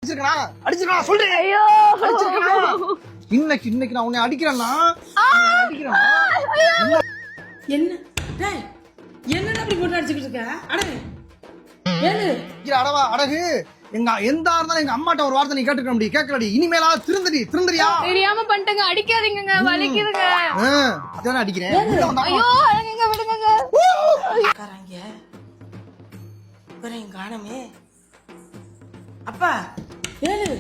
அடிச்சிருக்கா சொல்றேன். ஐயோ இன்னைக்கு நான் உன்னை அடிக்கிறேன்னா என்ன டேய் என்னடா அப்படி போட்டு அடிச்சிட்டு இருக்க அடே வேலு அடவா அடகு எங்க எந்த இருந்தாலும் எங்க அம்மாட்ட ஒரு வார்த்தை நீ கேட்டுக்க முடியும் கேட்கலடி இனிமேலா திருந்தறியா தெரியாம பண்ணிட்டேங்க அடிக்காதீங்க வலிக்குதுங்க அதான் அடிக்கிறேன் ஐயோ அழகுங்க விடுங்க உட்காராங்க இவரையும் காணமே அப்பா வேலு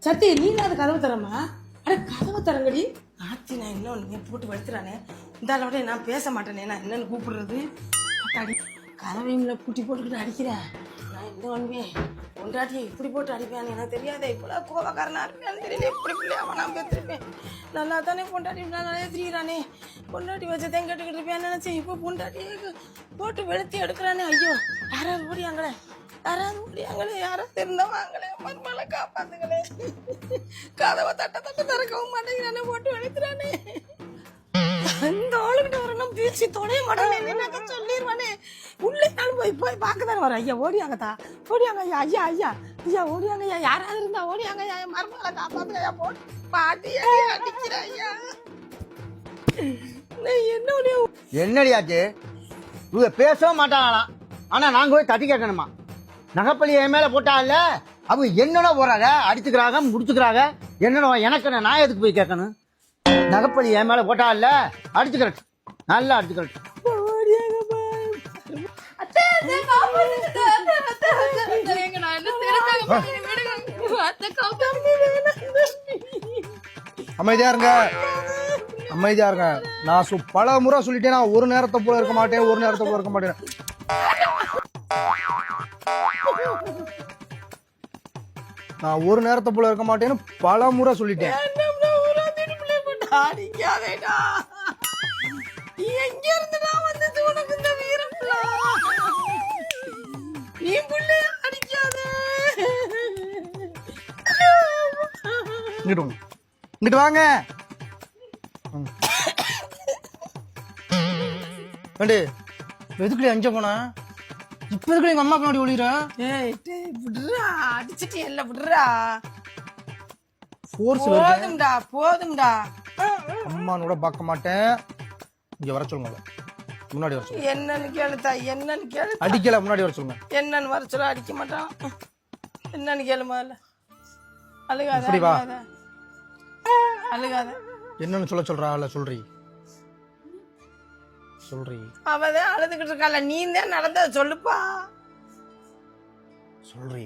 சத்தி நீ தான் அது கதவை தரமா அட கதவை தரங்கடி ஆத்தி நான் இன்னும் போட்டு வளர்த்துறானே இந்த அளவோட நான் பேச மாட்டேனே நான் என்னன்னு கூப்பிடுறது அடி கதவைங்கள பூட்டி போட்டுக்கிட்டு அடிக்கிறேன் நான் என்ன பண்ணுவேன் பொண்டாட்டியை இப்படி போட்டு அடிப்பேன் எனக்கு தெரியாதே இப்பெல்லாம் கோவக்காரனா இருப்பேன்னு தெரியல எப்படி பிள்ளையாவ நான் பேசிருப்பேன் நல்லா தானே பொண்டாட்டி நிறைய திரியிறானே பொண்டாட்டி வச்சதையும் கேட்டுக்கிட்டு இருப்பேன் நினைச்சேன் இப்போ பொண்டாட்டியை போட்டு வெளுத்தி எடுக்கிறானே ஐயோ யாராவது ஓடியாங்களே யாராவது இருந்தவாங்களே மருமகளை காப்பாத்துங்களே கதவை தட்ட திறக்கவும் மாட்டேங்கிறானே போட்டு வெளுத்துறானே அந்த ஆளுகிட்ட வரணும் பீச்சு தொடைய மாட்டானே சொல்லிடுவானே உள்ளாலும் போய் பார்க்கதானே வர ஐயா ஓடியாங்கத்தா ஓடியாங்க ஐயா ஐயா ஓடியாங்க ஐயா யாராவது இருந்தா ஓடியாங்க ஐயா மருமகளை காப்பாத்துங்க ஐயா போட்டு பாட்டி அடிக்கிற ஐயா என்னடியாச்சு இவங்க பேசவும் மாட்டாங்களாம் ஆனா நாங்க போய் தட்டி கேட்கணுமா நகைப்பள்ளி என் மேல போட்டால அவங்க என்னென்ன போறாங்க அடிச்சுக்கிறாங்க முடிச்சுக்கிறாங்க என்னென்ன எனக்கு நான் எதுக்கு போய் கேட்கணும் நகைப்பள்ளி என் மேல போட்டால அடிச்சுக்கிறேன் நல்லா அடிச்சுக்கிறேன் அமைதியா இருங்க நான் பல முறை சொல்லிட்டேன் நான் ஒரு நேரத்தை போல இருக்க மாட்டேன் நான் ஒரு நேரத்தை போல இருக்க மாட்டேன்னு பல முறை சொல்லிட்டேன் எங்க இருந்துடா வந்து உனக்கு இந்த வீரம்லா நீ புள்ளை அடிக்காத இங்கிட்டு வாங்க எதுக்குள்ளே அஞ்ச போனா இப்ப எதுக்குள்ள எங்க அம்மா பின்னாடி ஒளிற விடுறா அடிச்சுட்டு எல்லாம் விடுறா போதும்டா அம்மானோட பார்க்க மாட்டேன் இங்க வர சொல்லுங்க முன்னாடி வர சொல்லுங்க என்னன்னு கேளு அடிக்கல முன்னாடி வர சொல்லுங்க என்னன்னு வர சொல்ல அடிக்க மாட்டான் என்னன்னு கேளு முதல்ல அழுகாத என்னன்னு சொல்றா இல்ல சொல்றீ அவதான் அழுதுகிட்டு இருக்கால நீ தான் நடந்தத சொல்லுப்பா சொல்றீ